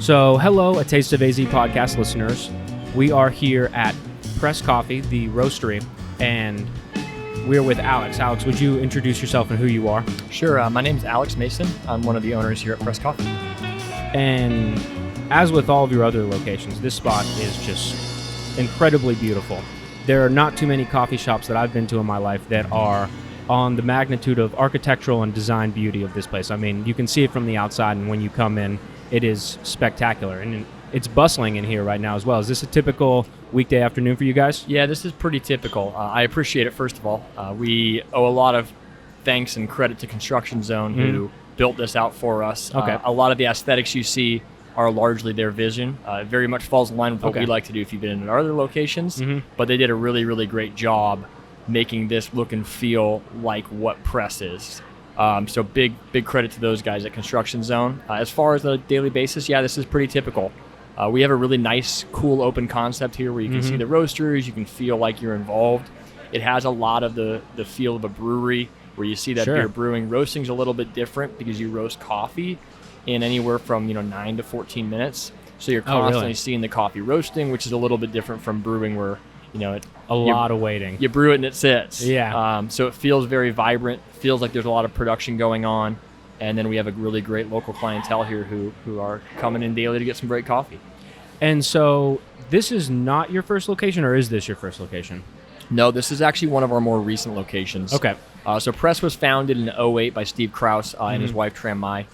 So, hello, A Taste of AZ podcast listeners. We are here at Press Coffee, the roastery, and we're with Alex. Alex, would you introduce yourself and who you are? Sure. My name is Alex Mason. I'm one of the owners here at Press Coffee. And as with all of your other locations, this spot is just incredibly beautiful. There are not too many coffee shops that I've been to in my life that are on the magnitude of architectural and design beauty of this place. I mean, you can see it from the outside, and when you come in, it is spectacular. And it's bustling in here right now as well. Is this a typical weekday afternoon for you guys? Yeah, this is pretty typical. I appreciate it, first of all. We owe a lot of thanks and credit to Construction Zone, who built this out for us. Okay. A lot of the aesthetics you see are largely their vision. It very much falls in line with what we like to do if you've been in our other locations. But they did a really, really great job making this look and feel like what Press is. So big credit to those guys at Construction Zone. As far as the daily basis, yeah, this is pretty typical. We have a really nice, cool, open concept here where you can see the roasters, you can feel like you're involved. It has a lot of the feel of a brewery where you see that beer brewing. Roasting's a little bit different because you roast coffee in anywhere from 9 to 14 minutes. So you're constantly seeing the coffee roasting, which is a little bit different from brewing where a lot of waiting. You brew it and it sits. Yeah. So it feels very vibrant, feels like there's a lot of production going on. And then we have a really great local clientele here who are coming in daily to get some great coffee. And so this is not your first location, or is this your first location? No, this is actually one of our more recent locations. Okay. So Press was founded in 2008 by Steve Krause and his wife Tram Mai.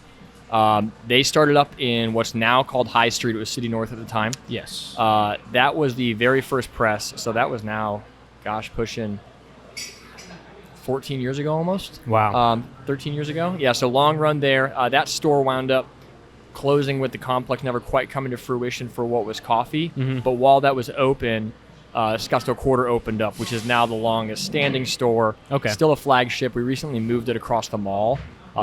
They started up in what's now called High Street. It was City North at the time. Yes. That was the very first Press. So that was now, pushing 14 years ago almost. Wow. 13 years ago. Yeah, so long run there. That store wound up closing with the complex never quite coming to fruition for what was coffee. But while that was open, Scottsdale Quarter opened up, which is now the longest standing store. Okay. Still a flagship. We recently moved it across the mall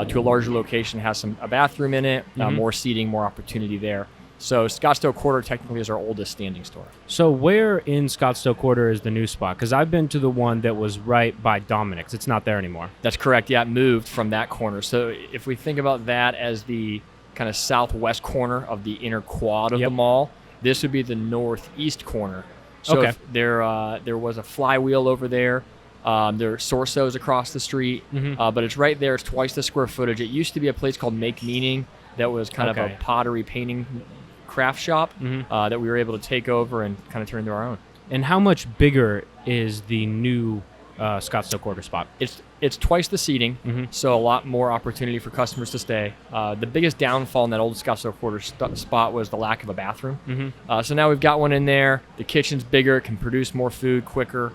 to a larger location. It has a bathroom in it, more seating, more opportunity there. So Scottsdale Quarter technically is our oldest standing store. So where in Scottsdale Quarter is the new spot? Because I've been to the one that was right by Dominic's. It's not there anymore. That's correct. Yeah, it moved from that corner. So if we think about that as the kind of southwest corner of the inner quad of the mall, this would be the northeast corner. So there was a Flywheel over there. There are Sorso's across the street, but it's right there. It's twice the square footage. It used to be a place called Make Meaning that was kind of a pottery painting craft shop that we were able to take over and kind of turn into our own. And how much bigger is the new Scottsdale Quarter spot? It's twice the seating, so a lot more opportunity for customers to stay. The biggest downfall in that old Scottsdale Quarter spot was the lack of a bathroom. So now we've got one in there. The kitchen's bigger, it can produce more food quicker.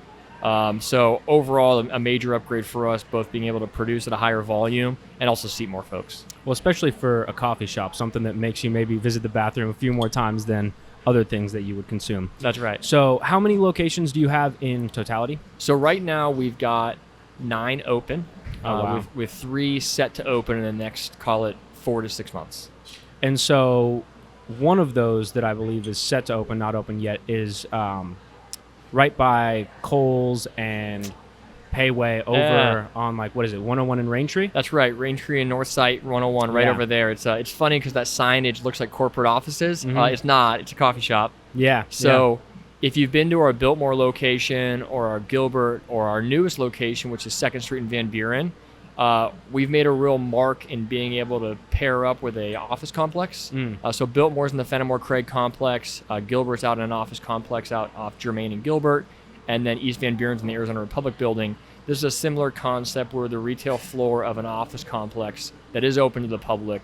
So overall, a major upgrade for us, both being able to produce at a higher volume and also seat more folks. Well, especially for a coffee shop, something that makes you maybe visit the bathroom a few more times than other things that you would consume. That's right. So how many locations do you have in totality? So right now we've got 9 open, with 3 set to open in the next, call it 4 to 6 months. And so one of those that I believe is set to open, not open yet, is right by Kohl's and Payway over on 101 in Raintree? That's right, Raintree and Northside 101 right over there. It's funny because that signage looks like corporate offices. It's not, it's a coffee shop. Yeah. So if you've been to our Biltmore location or our Gilbert or our newest location, which is 2nd Street in Van Buren, we've made a real mark in being able to pair up with a office complex. So Biltmore's in the Fenimore Craig complex, Gilbert's out in an office complex out off Germain and Gilbert, and then East Van Buren's in the Arizona Republic building. This is a similar concept where the retail floor of an office complex that is open to the public.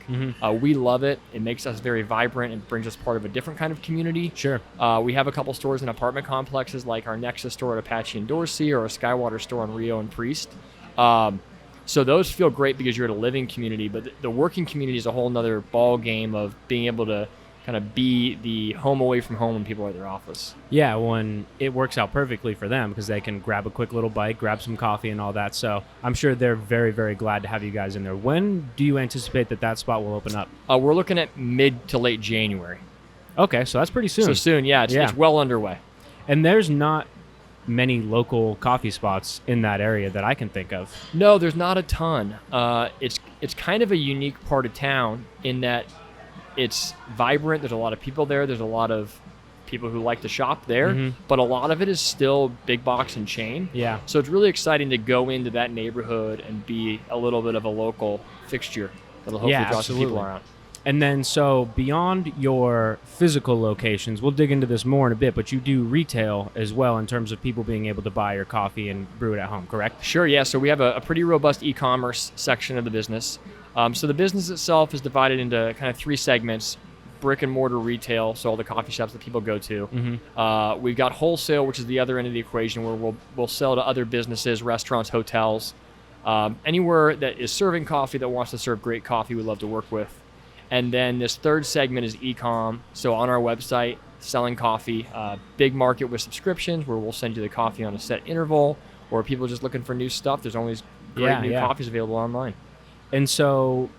We love it. It makes us very vibrant and brings us part of a different kind of community. Sure. We have a couple stores in apartment complexes like our Nexus store at Apache and Dorsey or a Skywater store on Rio and Priest. So those feel great because you're at a living community, but the working community is a whole nother ball game of being able to kind of be the home away from home when people are at their office. Yeah, when it works out perfectly for them because they can grab a quick little bite, grab some coffee and all that. So I'm sure they're very, very glad to have you guys in there. When do you anticipate that spot will open up? We're looking at mid to late January. Okay, so that's pretty soon. So soon, yeah. It's well underway. And there's not many local coffee spots in that area that I can think of. No, there's not a ton. It's kind of a unique part of town in that It's vibrant. There's a lot of people there. There's a lot of people who like to shop there, but a lot of it is still big box and chain. Yeah. So it's really exciting to go into that neighborhood and be a little bit of a local fixture that'll hopefully draw some people around. And then, so beyond your physical locations, we'll dig into this more in a bit, but you do retail as well in terms of people being able to buy your coffee and brew it at home, correct? Sure, yeah. So we have a pretty robust e-commerce section of the business. So the business itself is divided into kind of 3 segments: brick and mortar retail, so all the coffee shops that people go to. We've got wholesale, which is the other end of the equation, where we'll sell to other businesses, restaurants, hotels, anywhere that is serving coffee, that wants to serve great coffee, we love to work with. And then this third segment is e-com. So on our website, selling coffee, big market with subscriptions where we'll send you the coffee on a set interval, or people just looking for new stuff. There's always great new coffees available online. And so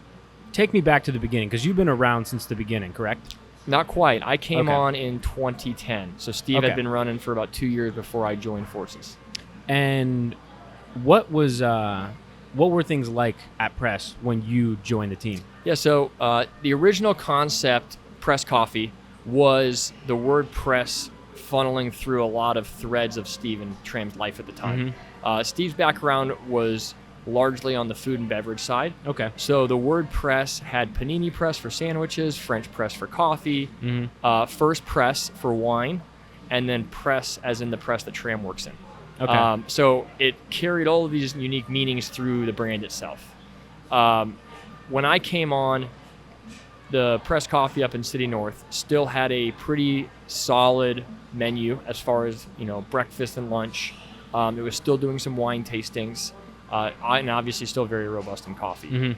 take me back to the beginning, because you've been around since the beginning, correct? Not quite. I came on in 2010. So Steve had been running for about 2 years before I joined forces. And what were things like at Press when you joined the team? Yeah, so the original concept, Press Coffee, was the word press funneling through a lot of threads of Steve and Tram's life at the time. Steve's background was largely on the food and beverage side. Okay. So the word press had panini press for sandwiches, French press for coffee, first press for wine, and then press as in the press that Tram works in. Okay. So it carried all of these unique meanings through the brand itself. When I came on, the Press Coffee up in City North still had a pretty solid menu as far as, breakfast and lunch. It was still doing some wine tastings, and obviously still very robust in coffee.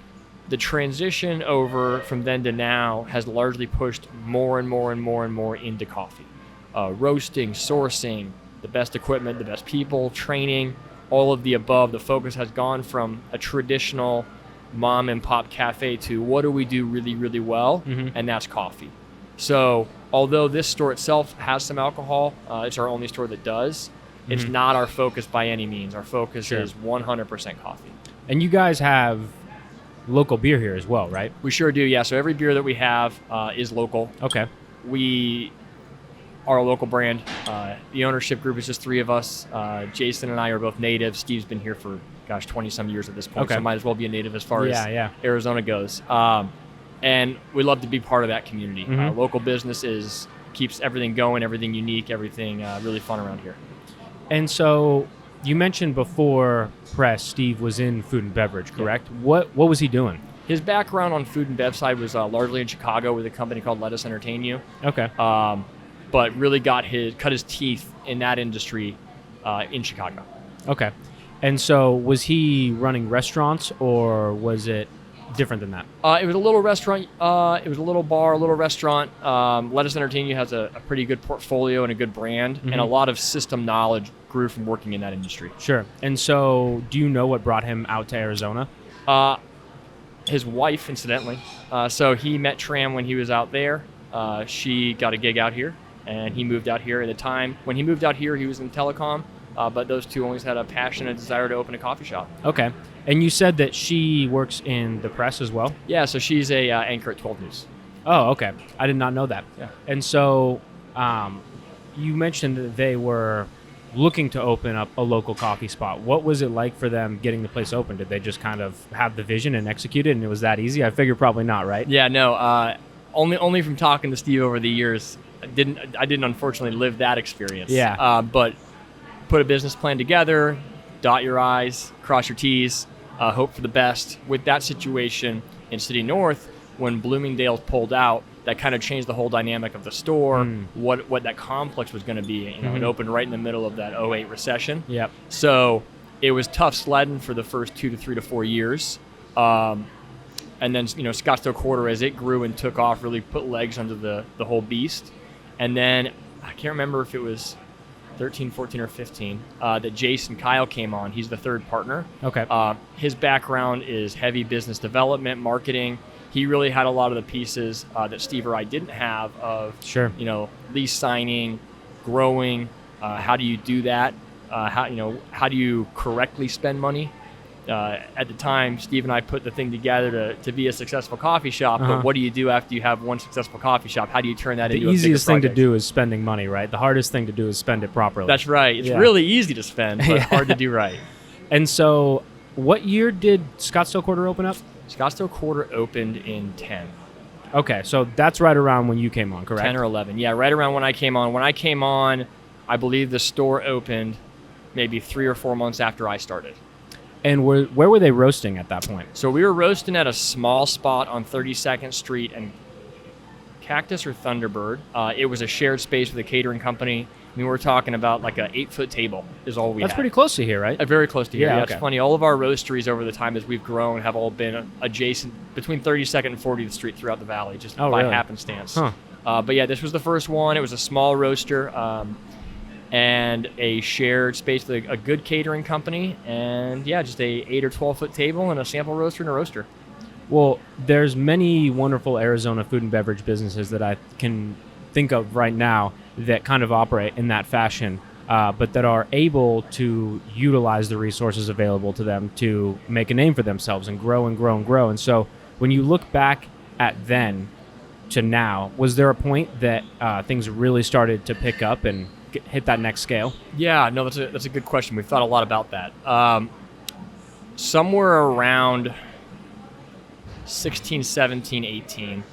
The transition over from then to now has largely pushed more and more and more and more into coffee. Roasting, sourcing, the best equipment, the best people, training, all of the above. The focus has gone from a traditional mom and pop cafe to what do we do really, really well, and that's coffee. So although this store itself has some alcohol, it's our only store that does, it's not our focus by any means. Our focus is 100% coffee. And you guys have local beer here as well, right? We sure do, yeah. So every beer that we have is local. Okay. We are a local brand. The ownership group is just 3 of us. Jason and I are both native. Steve's been here for, 20-some years at this point, so might as well be a native as far as Arizona goes. And we love to be part of that community. Local business keeps everything going, everything unique, everything really fun around here. And so you mentioned before Press, Steve was in food and beverage, correct? Yeah. What was he doing? His background on food and bev side was largely in Chicago with a company called Let Us Entertain You. Okay. But really cut his teeth in that industry in Chicago. Okay. And so was he running restaurants, or was it different than that? It was a little restaurant. It was a little bar, a little restaurant. Let Us Entertain You has a pretty good portfolio and a good brand, and a lot of system knowledge grew from working in that industry. Sure. And so do you know what brought him out to Arizona? His wife, incidentally. So he met Tram when he was out there. She got a gig out here, and he moved out here. At the time when he moved out here, he was in telecom, but those two always had a passion and desire to open a coffee shop. Okay. And you said that she works in the press as well? Yeah, so she's a anchor at 12 News. Oh, okay. I did not know that. Yeah. And so you mentioned that they were looking to open up a local coffee spot. What was it like for them getting the place open? Did they just kind of have the vision and execute it, and it was that easy? I figure probably not, right? Yeah, no. Only from talking to Steve over the years, I didn't unfortunately live that experience. Yeah. But put a business plan together, dot your I's, cross your T's, hope for the best. With that situation in City North, when Bloomingdale's pulled out, that kind of changed the whole dynamic of the store, what that complex was going to be. It opened right in the middle of that 2008 recession. Yep. So it was tough sledding for the first 2 to 3 to 4 years. And then, Scottsdale Quarter, as it grew and took off, really put legs under the whole beast. And then I can't remember if it was 13, 14, or 15, that Jason Kyle came on. He's the third partner. Okay. His background is heavy business development, marketing. He really had a lot of the pieces that Steve or I didn't have of, lease signing, growing. How do you do that? How do you correctly spend money? At the time, Steve and I put the thing together to be a successful coffee shop. But what do you do after you have one successful coffee shop? How do you turn that into a bigger project? The easiest thing to do is spending money, right? The hardest thing to do is spend it properly. That's right. It's really easy to spend, but hard to do right. And so, what year did Scottsdale Quarter open up? Scottsdale Quarter opened in 10. Okay, so that's right around when you came on, correct? 10 or 11. Yeah, right around when I came on. When I came on, I believe the store opened maybe 3 or 4 months after I started. And where were they roasting at that point? So we were roasting at a small spot on 32nd Street and Cactus or Thunderbird. It was a shared space with a catering company. I mean, we're talking about like an 8-foot table is all we had. That's pretty close to here, right? Very close to here. Yeah, okay. It's funny. All of our roasteries over the time as we've grown have all been adjacent between 32nd and 40th Street throughout the valley, just by happenstance. Huh. But yeah, this was the first one. It was a small roaster and a shared space with a good catering company. And yeah, just a 8 or 12-foot table and a sample roaster and a roaster. Well, there's many wonderful Arizona food and beverage businesses that I can think of right now that kind of operate in that fashion, but that are able to utilize the resources available to them to make a name for themselves and grow and grow and grow. And so when you look back at then to now, was there a point that things really started to pick up and hit that next scale? Yeah, no, that's a good question. We've thought a lot about that. Somewhere around 16, 17, 18,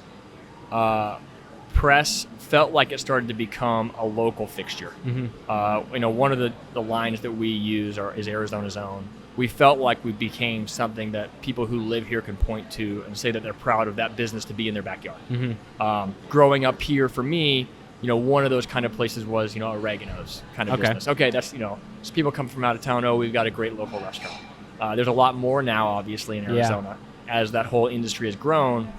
Press felt like it started to become a local fixture. One of the lines that we use is Arizona's own. We felt like we became something that people who live here can point to and say that they're proud of that business to be in their backyard. Growing up here for me, one of those kind of places was, Oregano's kind of business. Okay, that's, so people come from out of town, we've got a great local restaurant. There's a lot more now, obviously, in Arizona as that whole industry has grown.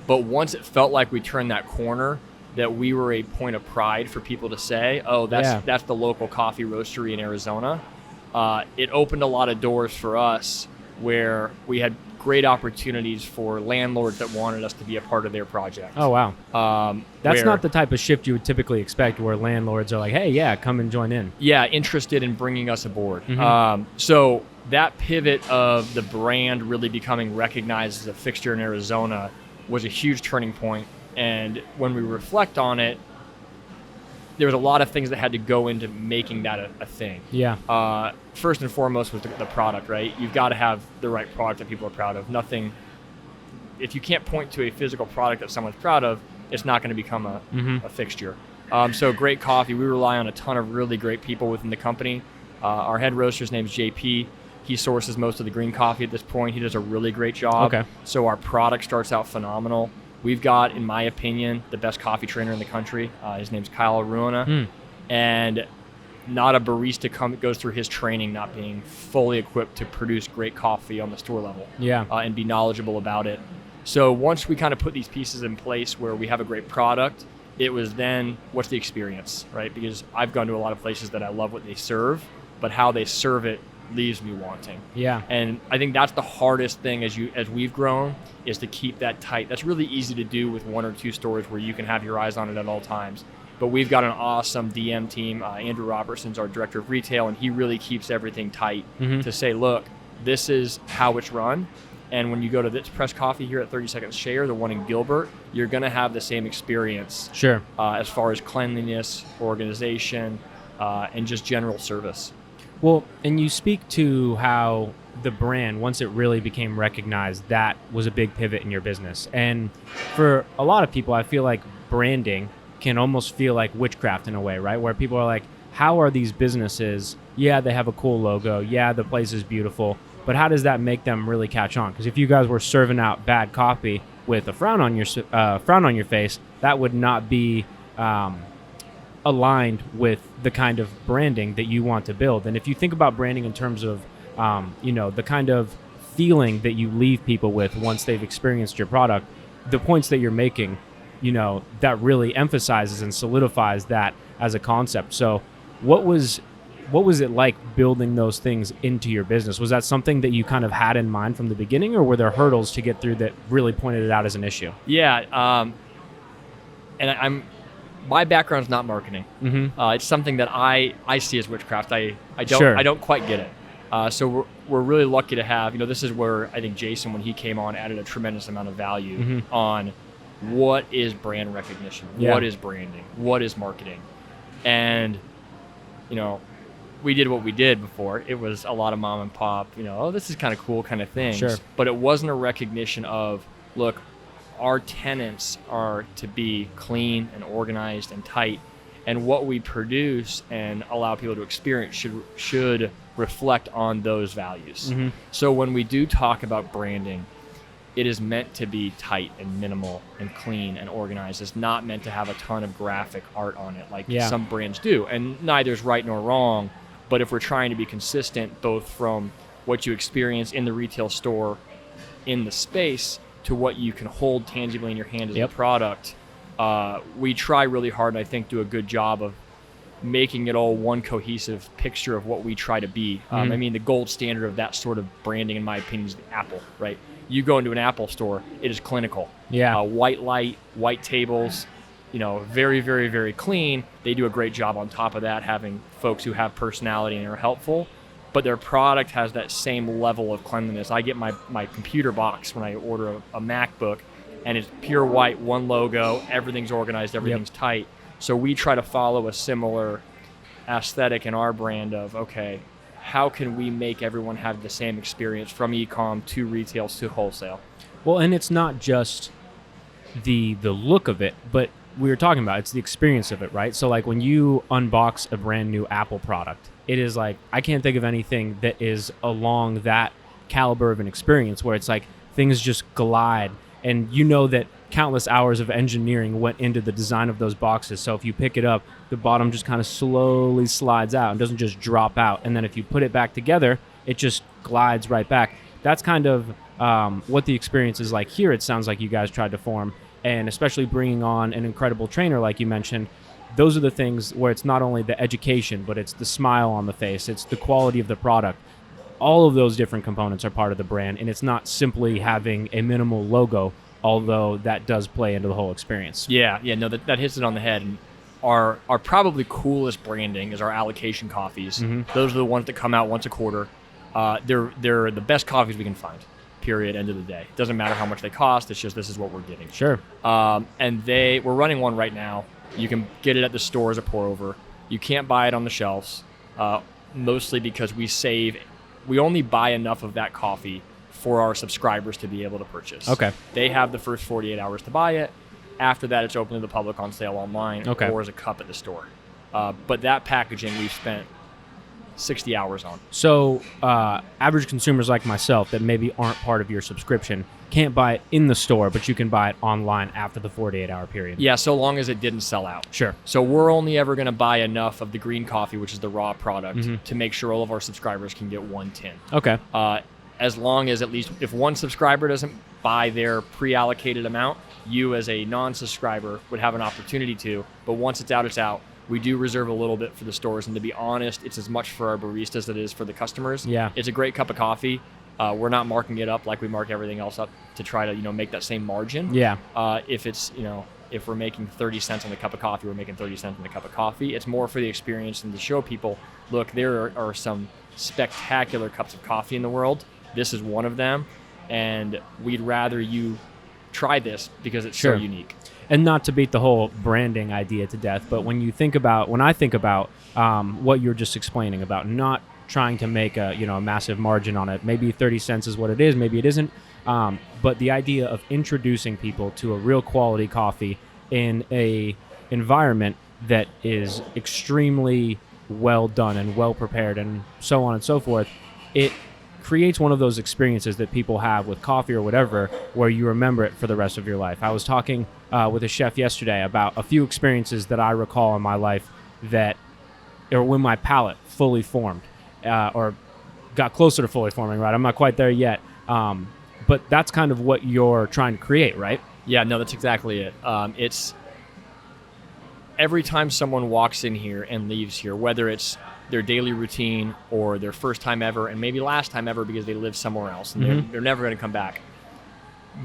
But once it felt like we turned that corner, that we were a point of pride for people to say, that's the local coffee roastery in Arizona. It opened a lot of doors for us where we had great opportunities for landlords that wanted us to be a part of their project. Oh, wow. That's not the type of shift you would typically expect where landlords are like, hey, come and join in. Yeah, interested in bringing us aboard. So that pivot of the brand really becoming recognized as a fixture in Arizona was a huge turning point. And when we reflect on it, there was a lot of things that had to go into making that a thing. Yeah. First and foremost was the product, right? You've got to have the right product that people are proud of. If you can't point to a physical product that someone's proud of, it's not going to become a fixture. So great coffee. We rely on a ton of really great people within the company. Our head roaster's name is JP. He sources most of the green coffee at this point. He does a really great job. Okay. So our product starts out phenomenal. We've got, in my opinion, the best coffee trainer in the country. His name's Kyle Ruana. And not a barista goes through his training not being fully equipped to produce great coffee on the store level. Yeah. And be knowledgeable about it. So once we kind of put these pieces in place where we have a great product, it was then, what's the experience, right? Because I've gone to a lot of places that I love what they serve, but how they serve it leaves me wanting. Yeah. And I think that's the hardest thing as we've grown, is to keep that tight. That's really easy to do with 1 or 2 stores where you can have your eyes on it at all times. But we've got an awesome DM team. Andrew Robertson's our director of retail, and he really keeps everything tight to say, look, this is how it's run. And when you go to this Press Coffee here at 32nd Share, the one in Gilbert, you're going to have the same experience. Sure. As far as cleanliness, organization, and just general service. Well, and you speak to how the brand, once it really became recognized, that was a big pivot in your business. And for a lot of people, I feel like branding can almost feel like witchcraft in a way, right? Where people are like, how are these businesses, they have a cool logo, the place is beautiful, but how does that make them really catch on? Because if you guys were serving out bad coffee with a frown on your face, that would not be aligned with the kind of branding that you want to build. And if you think about branding in terms of the kind of feeling that you leave people with once they've experienced your product, the points that you're making, that really emphasizes and solidifies that as a concept. So what was it like building those things into your business? Was that something that you kind of had in mind from the beginning, or were there hurdles to get through that really pointed it out as an issue? Yeah. My background's not marketing. It's something that I see as witchcraft. I don't quite get it. So we're really lucky to have, this is where I think Jason, when he came on, added a tremendous amount of value on what is brand recognition, what is branding, what is marketing. And, we did what we did before. It was a lot of mom and pop, oh, this is kind of cool kind of things. Sure. But it wasn't a recognition of, look, our tenets are to be clean and organized and tight. And what we produce and allow people to experience should reflect on those values. So when we do talk about branding, it is meant to be tight and minimal and clean and organized. It's not meant to have a ton of graphic art on it like some brands do. And neither is right nor wrong. But if we're trying to be consistent, both from what you experience in the retail store, in the space, to what you can hold tangibly in your hand as a product, we try really hard, and I think do a good job of making it all one cohesive picture of what we try to be. I mean, the gold standard of that sort of branding, in my opinion, is the Apple, right? You go into an Apple store, it is clinical. White light, white tables, very, very, very clean. They do a great job on top of that, having folks who have personality and are helpful. But their product has that same level of cleanliness. I get my computer box when I order a MacBook, and it's pure white, one logo, everything's organized, everything's tight. So we try to follow a similar aesthetic in our brand of, okay, how can we make everyone have the same experience from e-com to retail to wholesale? Well, and it's not just the look of it, but we were talking about it's the experience of it, right? So like when you unbox a brand new Apple product, it is like, I can't think of anything that is along that caliber of an experience where it's like things just glide, and that countless hours of engineering went into the design of those boxes. So if you pick it up, the bottom just kind of slowly slides out and doesn't just drop out. And then if you put it back together, it just glides right back. That's kind of what the experience is like here. It sounds like you guys tried to form, and especially bringing on an incredible trainer like you mentioned. Those are the things where it's not only the education, but it's the smile on the face, it's the quality of the product. All of those different components are part of the brand, and it's not simply having a minimal logo, although that does play into the whole experience. No, that hits it on the head. And our probably coolest branding is our allocation coffees. Those are the ones that come out once a quarter. They're the best coffees we can find, period, end of the day. It doesn't matter how much they cost, it's just this is what we're getting. Sure. And we're running one right now. You can get it at the store as a pour over. You can't buy it on the shelves, mostly because we only buy enough of that coffee for our subscribers to be able to purchase. Okay. They have the first 48 hours to buy it. After that, it's open to the public on sale online or as a cup at the store. But that packaging we've spent 60 hours on. So average consumers like myself that maybe aren't part of your subscription can't buy it in the store, but you can buy it online after the 48-hour period. Yeah, so long as it didn't sell out. Sure. So we're only ever going to buy enough of the green coffee, which is the raw product, to make sure all of our subscribers can get one tin. Okay. As long as at least if one subscriber doesn't buy their pre-allocated amount, you as a non-subscriber would have an opportunity to. But once it's out, it's out. We do reserve a little bit for the stores, and to be honest, it's as much for our baristas as it is for the customers. Yeah. It's a great cup of coffee. We're not marking it up like we mark everything else up to try to, make that same margin. Yeah. If it's, if we're making 30 cents on the cup of coffee, we're making 30 cents on the cup of coffee. It's more for the experience and to show people, look, there are some spectacular cups of coffee in the world. This is one of them, and we'd rather you try this because it's so unique. And not to beat the whole branding idea to death, but when I think about what you're just explaining about not trying to make a massive margin on it, maybe 30 cents is what it is, maybe it isn't, but the idea of introducing people to a real quality coffee in a environment that is extremely well done and well prepared and so on and so forth, it creates one of those experiences that people have with coffee or whatever where you remember it for the rest of your life. I was talking with a chef yesterday about a few experiences that I recall in my life or when my palate fully formed or got closer to fully forming, right? I'm not quite there yet. But that's kind of what you're trying to create, right? Yeah, no, that's exactly it. It's every time someone walks in here and leaves here, whether it's their daily routine or their first time ever and maybe last time ever because they live somewhere else and they're never going to come back,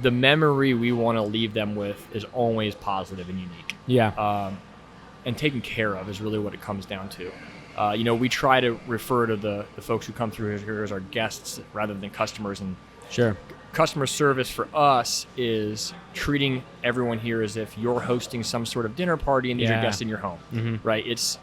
the memory we want to leave them with is always positive and unique. Yeah. And taken care of is really what it comes down to. We try to refer to the folks who come through here as our guests rather than customers. And Sure. Customer service for us is treating everyone here as if you're hosting some sort of dinner party and these are guests in your home, right? It's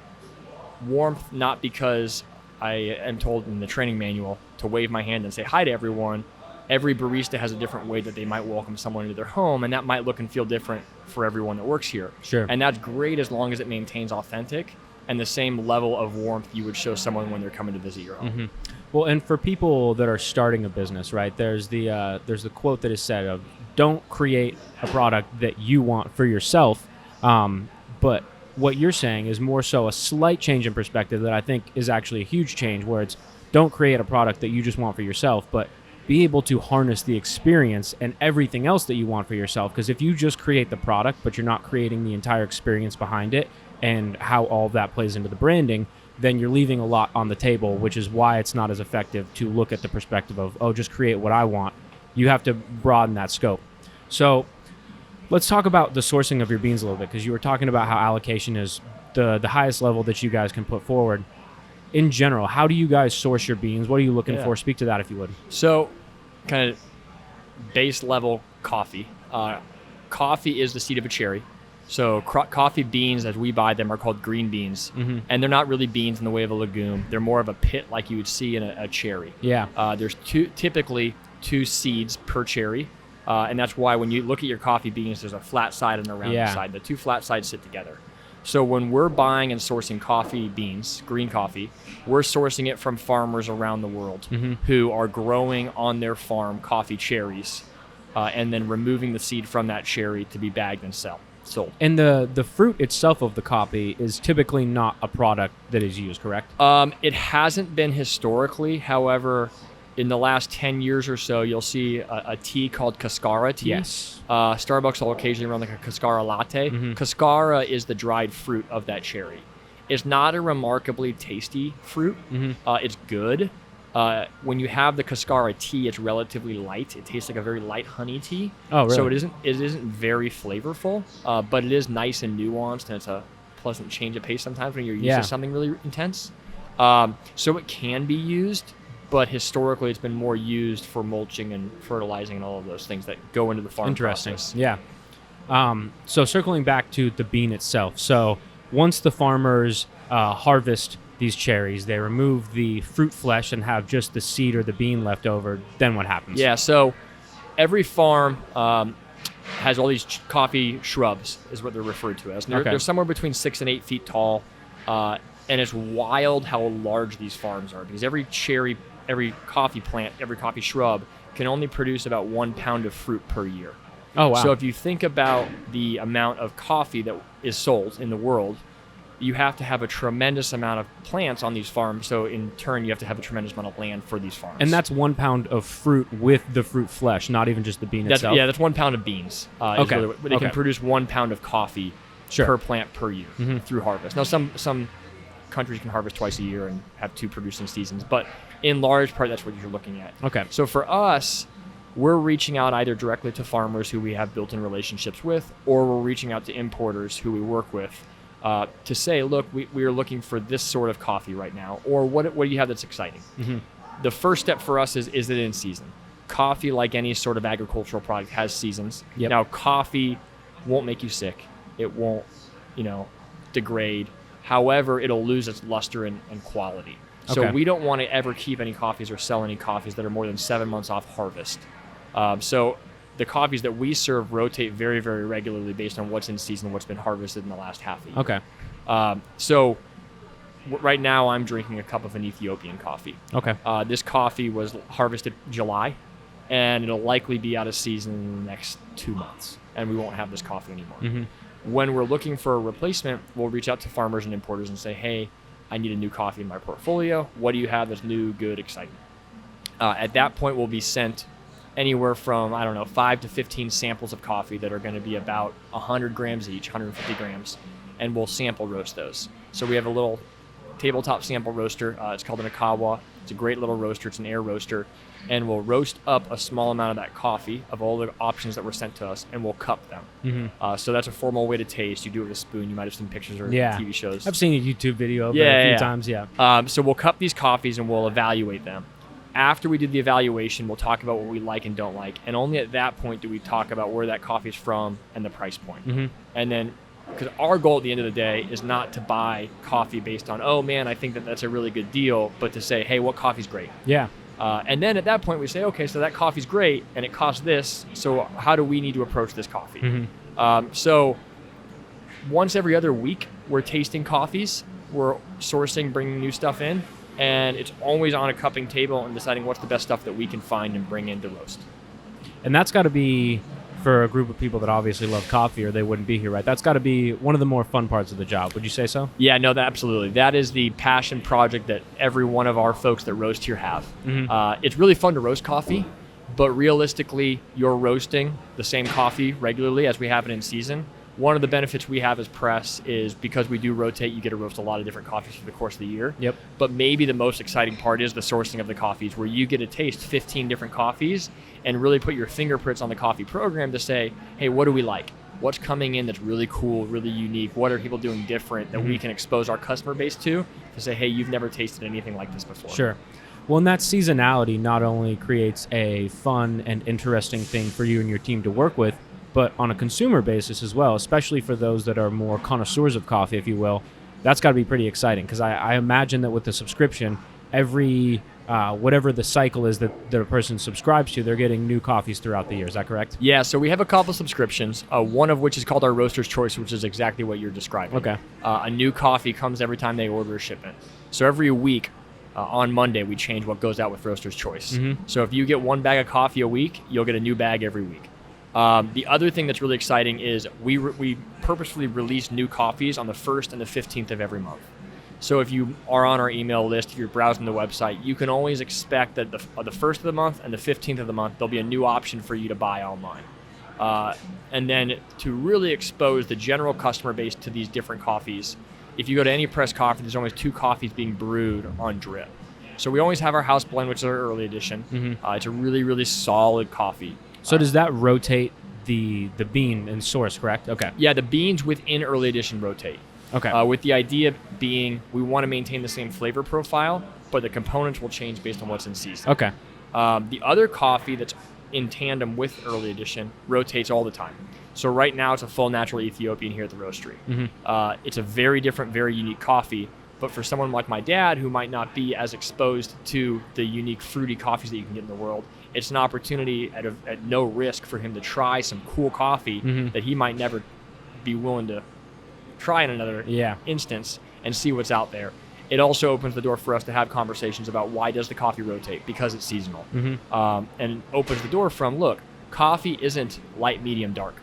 warmth, not because I am told in the training manual to wave my hand and say hi to everyone. Every barista has a different way that they might welcome someone into their home, and that might look and feel different for everyone that works here. Sure. And that's great as long as it maintains authentic and the same level of warmth you would show someone when they're coming to visit your home. Well, and for people that are starting a business, right, there's the quote that is said of, don't create a product that you want for yourself, but what you're saying is more so a slight change in perspective that I think is actually a huge change, where it's don't create a product that you just want for yourself, but be able to harness the experience and everything else that you want for yourself. Because if you just create the product, but you're not creating the entire experience behind it and how all of that plays into the branding, then you're leaving a lot on the table, which is why it's not as effective to look at the perspective of, oh, just create what I want. You have to broaden that scope. So let's talk about the sourcing of your beans a little bit, because you were talking about how allocation is the highest level that you guys can put forward. In general, how do you guys source your beans? What are you looking for? Speak to that if you would. So kind of base level coffee. Coffee is the seed of a cherry. So coffee beans, as we buy them, are called green beans. And they're not really beans in the way of a legume. They're more of a pit like you would see in a cherry. Yeah. There's typically two seeds per cherry. And that's why when you look at your coffee beans, there's a flat side and a rounded side. The two flat sides sit together. So when we're buying and sourcing coffee beans, green coffee, we're sourcing it from farmers around the world who are growing on their farm coffee cherries and then removing the seed from that cherry to be bagged and sold. And the fruit itself of the coffee is typically not a product that is used, correct? It hasn't been historically. However, in the last 10 years or so, you'll see a tea called Cascara tea. Yes. Starbucks will occasionally run like a Cascara Latte. Cascara is the dried fruit of that cherry. It's not a remarkably tasty fruit. It's good. When you have the Cascara tea, it's relatively light. It tastes like a very light honey tea. Oh, really? So it isn't very flavorful, but it is nice and nuanced, and it's a pleasant change of pace sometimes when you're used to something really intense. So it can be used, but historically it's been more used for mulching and fertilizing and all of those things that go into the farm process. Yeah. So circling back to the bean itself. So once the farmers harvest these cherries, they remove the fruit flesh and have just the seed or the bean left over, then what happens? Yeah, so every farm has all these coffee shrubs, is what they're referred to as. They're somewhere between 6 and 8 feet tall, and it's wild how large these farms are, because every cherry, every coffee plant, every coffee shrub can only produce about 1 pound of fruit per year. Oh, wow. So if you think about the amount of coffee that is sold in the world, you have to have a tremendous amount of plants on these farms. So in turn, you have to have a tremendous amount of land for these farms. And that's 1 pound of fruit with the fruit flesh, not even just the bean itself? Yeah, that's 1 pound of beans. Really, they can produce 1 pound of coffee per plant per year through harvest. Now, some countries can harvest twice a year and have 2 producing seasons, but in large part, that's what you're looking at. Okay. So for us, we're reaching out either directly to farmers who we have built-in relationships with, or we're reaching out to importers who we work with to say, look, we are looking for this sort of coffee right now, or what do you have that's exciting? The first step for us is it in season? Coffee, like any sort of agricultural product, has seasons. Now, coffee won't make you sick. It won't, degrade. However, it'll lose its luster and quality. So we don't want to ever keep any coffees or sell any coffees that are more than 7 months off harvest. So the coffees that we serve rotate very, very regularly based on what's in season, what's been harvested in the last half a year. So right now I'm drinking a cup of an Ethiopian coffee. This coffee was harvested July, and it'll likely be out of season in the next 2 months, and we won't have this coffee anymore. When we're looking for a replacement, we'll reach out to farmers and importers and say, hey, I need a new coffee in my portfolio. What do you have that's new, good, exciting? At that point, we'll be sent anywhere from, 5 to 15 samples of coffee that are going to be about 100 grams each, 150 grams, and we'll sample roast those. So we have a little tabletop sample roaster. It's called an Akawa. It's a great little roaster. It's an air roaster. and we'll roast up a small amount of that coffee of all the options that were sent to us, and we'll cup them. So that's a formal way to taste. You do it with a spoon. You might have seen pictures or TV shows. I've seen a YouTube video of it a few times, So we'll cup these coffees and we'll evaluate them. After we do the evaluation, we'll talk about what we like and don't like. And only at that point do we talk about where that coffee is from and the price point. And then, because our goal at the end of the day is not to buy coffee based on, oh man, I think that that's a really good deal, but to say, hey, what coffee's great? And then at that point we say, okay, so that coffee's great and it costs this, so how do we need to approach this coffee? So once every other week, we're tasting coffees, we're sourcing, bringing new stuff in, and it's always on a cupping table and deciding what's the best stuff that we can find and bring in to roast. And that's got to be, for a group of people that obviously love coffee or they wouldn't be here, right? That's got to be one of the more fun parts of the job. Would you say so? Yeah, no, absolutely. That is the passion project that every one of our folks that roast here have. It's really fun to roast coffee, but realistically, you're roasting the same coffee regularly as we have it in season. One of the benefits we have as Press is because we do rotate, you get to roast a lot of different coffees for the course of the year. But maybe the most exciting part is the sourcing of the coffees, where you get to taste 15 different coffees and really put your fingerprints on the coffee program to say, hey, what do we like? What's coming in that's really cool, really unique? What are people doing different that we can expose our customer base to say, hey, you've never tasted anything like this before? Sure. Well, and that seasonality not only creates a fun and interesting thing for you and your team to work with, but on a consumer basis as well, especially for those that are more connoisseurs of coffee, if you will. That's got to be pretty exciting, because I imagine that with the subscription, every whatever the cycle is that a person subscribes to, they're getting new coffees throughout the year. Is that correct? Yeah, so we have a couple subscriptions, one of which is called our Roaster's Choice, which is exactly what you're describing. Okay. A new coffee comes every time they order a shipment. So every week, on Monday, we change what goes out with Roaster's Choice. So if you get one bag of coffee a week, you'll get a new bag every week. The other thing that's really exciting is we purposefully release new coffees on the 1st and the 15th of every month. So if you are on our email list, if you're browsing the website, you can always expect that the 1st of the month and the 15th of the month, there'll be a new option for you to buy online. And then to really expose the general customer base to these different coffees, if you go to any Press coffee, there's always 2 coffees being brewed on drip. So we always have our house blend, which is our early edition. It's a really, really solid coffee. So does that rotate the bean and source, correct? Okay. Yeah, the beans within early edition rotate. Okay. With the idea being we want to maintain the same flavor profile, but the components will change based on what's in season. Okay. The other coffee that's in tandem with early edition rotates all the time. So right now it's a full natural Ethiopian here at the roastery. It's a very different, very unique coffee. But for someone like my dad, who might not be as exposed to the unique fruity coffees that you can get in the world, it's an opportunity at no risk for him to try some cool coffee that he might never be willing to try in another instance and see what's out there. It also opens the door for us to have conversations about why does the coffee rotate? Because it's seasonal. And opens the door from, look, coffee isn't light, medium, dark.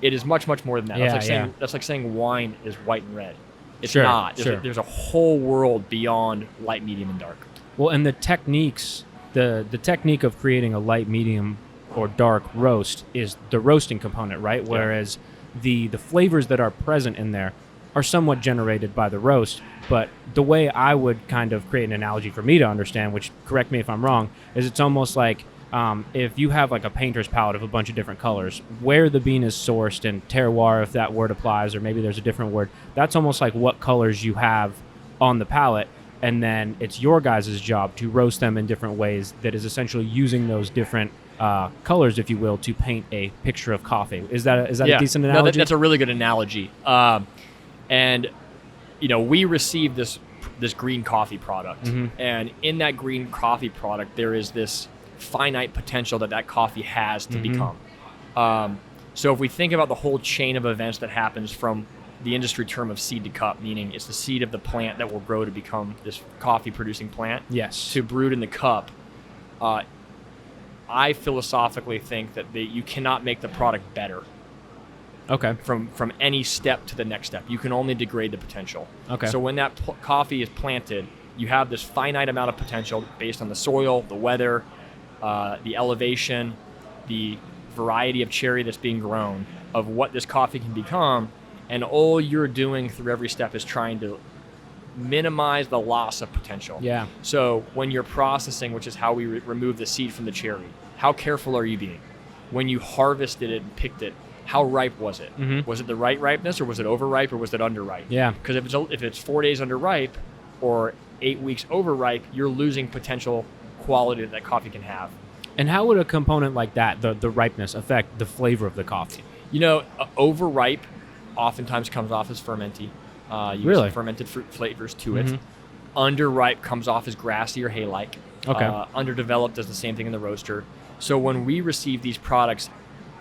It is much, much more than that. That's like saying wine is white and red. It's not. There's a whole world beyond light, medium, and dark. Well, and the techniques, the technique of creating a light, medium, or dark roast is the roasting component, right? Whereas the flavors that are present in there are somewhat generated by the roast. But the way I would kind of create an analogy for me to understand, which, correct me if I'm wrong, is it's almost like if you have like a painter's palette of a bunch of different colors, where the bean is sourced and terroir, if that word applies, or maybe there's a different word, that's almost like what colors you have on the palette. And then it's your guys' job to roast them in different ways that is essentially using those different colors, if you will, to paint a picture of coffee. Is that a decent analogy? No, that's a really good analogy. And we received this green coffee product, and in that green coffee product, there is this finite potential that coffee has to become. So if we think about the whole chain of events that happens from the industry term of seed to cup, meaning it's the seed of the plant that will grow to become this coffee producing plant, to brewed in the cup, I philosophically think that you cannot make the product better. From any step to the next step. You can only degrade the potential. So when that coffee is planted, you have this finite amount of potential based on the soil, the weather, the elevation, the variety of cherry that's being grown, of what this coffee can become, and all you're doing through every step is trying to minimize the loss of potential. Yeah. So when you're processing, which is how we remove the seed from the cherry, how careful are you being? When you harvested it and picked it, how ripe was it? Mm-hmm. Was it the right ripeness, or was it overripe, or was it underripe? Yeah. Because if it's 4 days underripe or 8 weeks overripe, you're losing potential quality that coffee can have. And how would a component like that, the ripeness, affect the flavor of the coffee? Overripe oftentimes comes off as fermenty. You Really? use some fermented fruit flavors to Mm-hmm. it. Underripe comes off as grassy or hay-like. Okay. Underdeveloped does the same thing in the roaster. So when we receive these products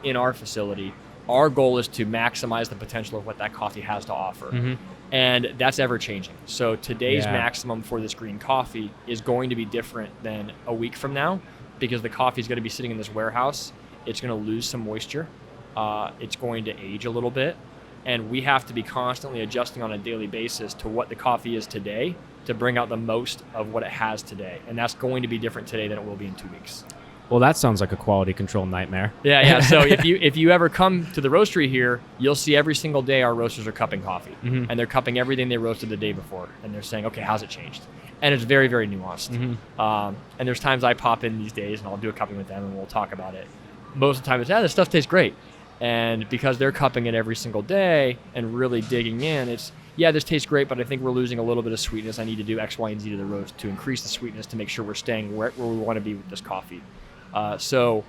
in our facility, our goal is to maximize the potential of what that coffee has to offer. Mm-hmm. And that's ever changing. So today's Yeah. maximum for this green coffee is going to be different than a week from now, because the coffee is going to be sitting in this warehouse. It's going to lose some moisture. It's going to age a little bit. And we have to be constantly adjusting on a daily basis to what the coffee is today to bring out the most of what it has today. And that's going to be different today than it will be in 2 weeks. Well, that sounds like a quality control nightmare. Yeah. So if you ever come to the roastery here, you'll see every single day our roasters are cupping coffee. Mm-hmm. And they're cupping everything they roasted the day before. And they're saying, okay, how's it changed? And it's very, very nuanced. Mm-hmm. And there's times I pop in these days and I'll do a cupping with them and we'll talk about it. Most of the time it's, this stuff tastes great. And because they're cupping it every single day and really digging in, it's, this tastes great, but I think we're losing a little bit of sweetness. I need to do X, Y, and Z to the roast to increase the sweetness to make sure we're staying where we want to be with this coffee. So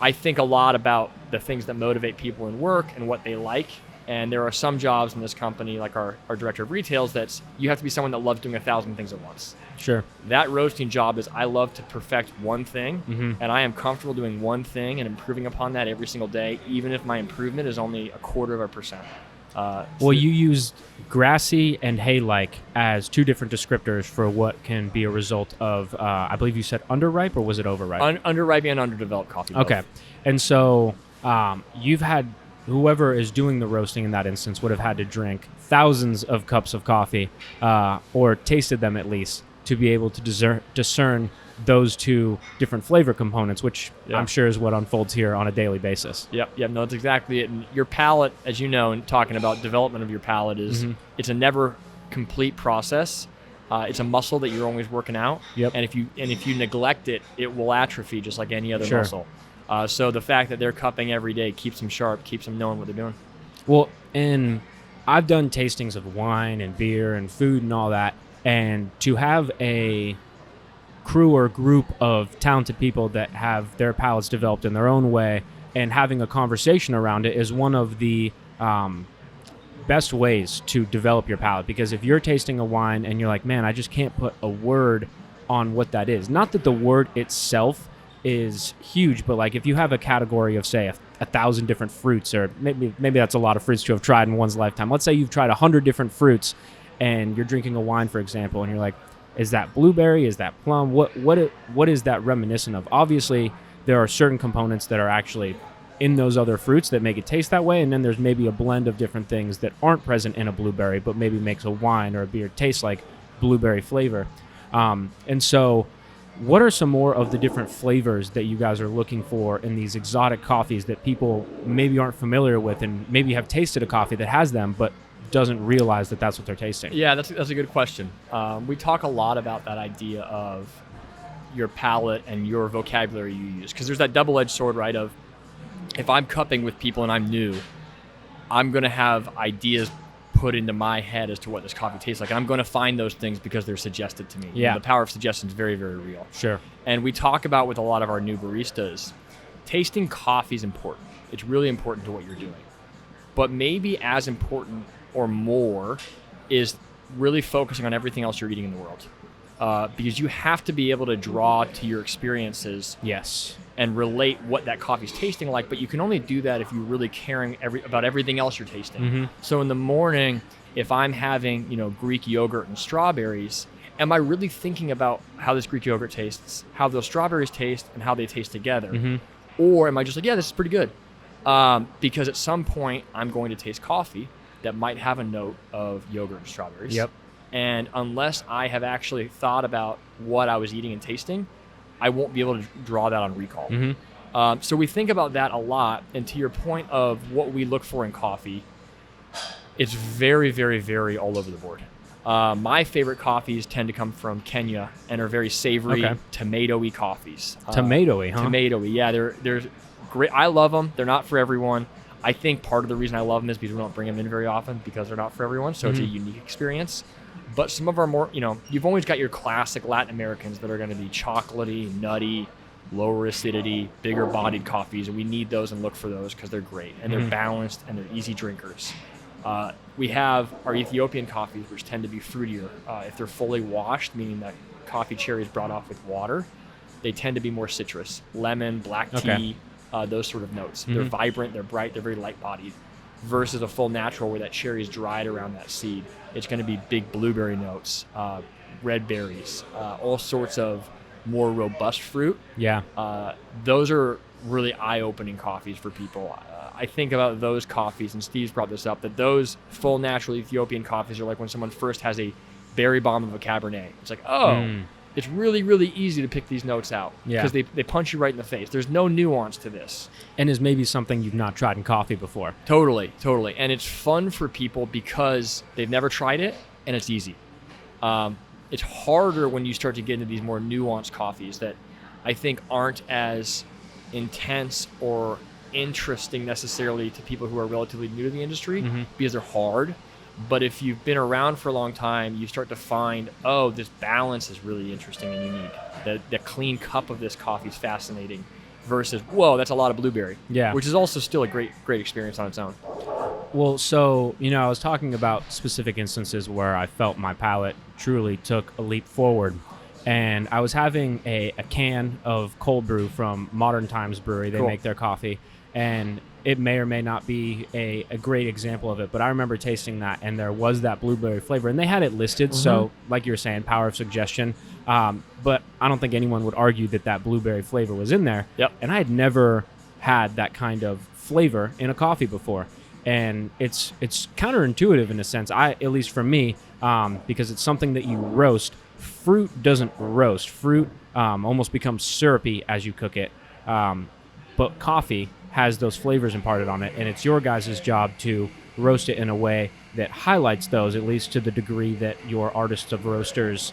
I think a lot about the things that motivate people in work and what they like. And there are some jobs in this company, like our director of retails, that's you have to be someone that loves doing 1,000 things at once. Sure. That roasting job is I love to perfect one thing, Mm-hmm. and I am comfortable doing one thing and improving upon that every single day, even if my improvement is only 1/4%. Well, you used grassy and hay-like as two different descriptors for what can be a result of, I believe you said underripe, or was it overripe? Underripe and underdeveloped coffee. Okay. Both. And so you've had, whoever is doing the roasting in that instance would have had to drink thousands of cups of coffee, or tasted them at least, to be able to discern those two different flavor components, which I'm sure is what unfolds here on a daily basis. Yep, no, that's exactly it. And your palate, as you know, and talking about development of your palate, is it's a never complete process. It's a muscle that you're always working out. Yep. And if you neglect it, it will atrophy just like any other Sure. muscle. So the fact that they're cupping every day keeps them sharp, keeps them knowing what they're doing. Well, and I've done tastings of wine and beer and food and all that, and to have a crew or group of talented people that have their palates developed in their own way and having a conversation around it is one of the best ways to develop your palate. Because if you're tasting a wine and you're like, man, I just can't put a word on what that is. Not that the word itself is huge, but like if you have a category of, say, 1,000 different fruits, or maybe that's a lot of fruits to have tried in one's lifetime. Let's say you've tried 100 different fruits and you're drinking a wine, for example, and you're like, is that blueberry? Is that plum? What is that reminiscent of? Obviously, there are certain components that are actually in those other fruits that make it taste that way, and then there's maybe a blend of different things that aren't present in a blueberry, but maybe makes a wine or a beer taste like blueberry flavor. And so, what are some more of the different flavors that you guys are looking for in these exotic coffees that people maybe aren't familiar with, and maybe have tasted a coffee that has them, but doesn't realize that that's what they're tasting? Yeah, that's a good question. We talk a lot about that idea of your palate and your vocabulary you use, because there's that double-edged sword, right, of if I'm cupping with people and I'm new, I'm going to have ideas put into my head as to what this coffee tastes like, and I'm going to find those things because they're suggested to me. Yeah. And the power of suggestion is very, very real. Sure. And we talk about with a lot of our new baristas, tasting coffee is important. It's really important to what you're doing. But maybe as important or more is really focusing on everything else you're eating in the world. Because you have to be able to draw to your experiences Yes. and relate what that coffee's tasting like, but you can only do that if you're really caring about everything else you're tasting. Mm-hmm. So in the morning, if I'm having, Greek yogurt and strawberries, am I really thinking about how this Greek yogurt tastes, how those strawberries taste, and how they taste together? Mm-hmm. Or am I just like, yeah, this is pretty good? Because at some point, I'm going to taste coffee that might have a note of yogurt and strawberries. Yep. And unless I have actually thought about what I was eating and tasting, I won't be able to draw that on recall. Mm-hmm. So we think about that a lot. And to your point of what we look for in coffee, it's very, very, very all over the board. My favorite coffees tend to come from Kenya and are very savory, tomato-y coffees. Tomato-y, huh? Tomato-y, yeah. They're great. I love them. They're not for everyone. I think part of the reason I love them is because we don't bring them in very often because they're not for everyone. So it's a unique experience. But some of our more, you've always got your classic Latin Americans that are going to be chocolatey, nutty, lower acidity, bigger bodied coffees. And we need those and look for those because they're great and they're balanced and they're easy drinkers. We have our Ethiopian coffees, which tend to be fruitier. If they're fully washed, meaning that coffee cherry is brought off with water, they tend to be more citrus, lemon, black tea, those sort of notes. They're vibrant, they're bright, they're very light-bodied. Versus a full natural where that cherry is dried around that seed. It's going to be big blueberry notes, red berries, all sorts of more robust fruit. Yeah. Those are really eye-opening coffees for people. I think about those coffees, and Steve's brought this up, that those full natural Ethiopian coffees are like when someone first has a berry bomb of a Cabernet. It's like, it's really, really easy to pick these notes out because they punch you right in the face. There's no nuance to this. And is maybe something you've not tried in coffee before. Totally. And it's fun for people because they've never tried it, and it's easy. It's harder when you start to get into these more nuanced coffees that I think aren't as intense or interesting necessarily to people who are relatively new to the industry because they're hard. But if you've been around for a long time, you start to find, this balance is really interesting and unique. The clean cup of this coffee is fascinating versus, whoa, that's a lot of blueberry. Yeah. Which is also still a great experience on its own. Well, so, I was talking about specific instances where I felt my palate truly took a leap forward. And I was having a can of cold brew from Modern Times Brewery. They make their coffee. And it may or may not be a great example of it, but I remember tasting that, and there was that blueberry flavor. And they had it listed, so like you were saying, power of suggestion. But I don't think anyone would argue that blueberry flavor was in there. Yep. And I had never had that kind of flavor in a coffee before. And it's counterintuitive in a sense, at least for me, because it's something that you roast. Fruit doesn't roast. Fruit almost becomes syrupy as you cook it. But coffee has those flavors imparted on it, and it's your guys' job to roast it in a way that highlights those, at least to the degree that your artists of roasters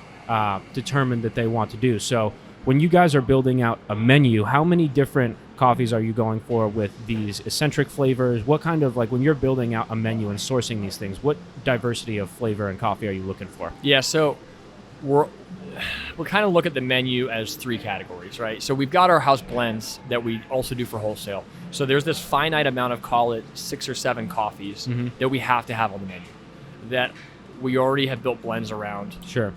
determine that they want to do. So when you guys are building out a menu, how many different coffees are you going for with these eccentric flavors? What kind of, when you're building out a menu and sourcing these things, what diversity of flavor and coffee are you looking for? Yeah, so we're kind of look at the menu as three categories, right? So we've got our house blends that we also do for wholesale. So there's this finite amount of, call it 6 or 7 coffees that we have to have on the menu that we already have built blends around. Sure.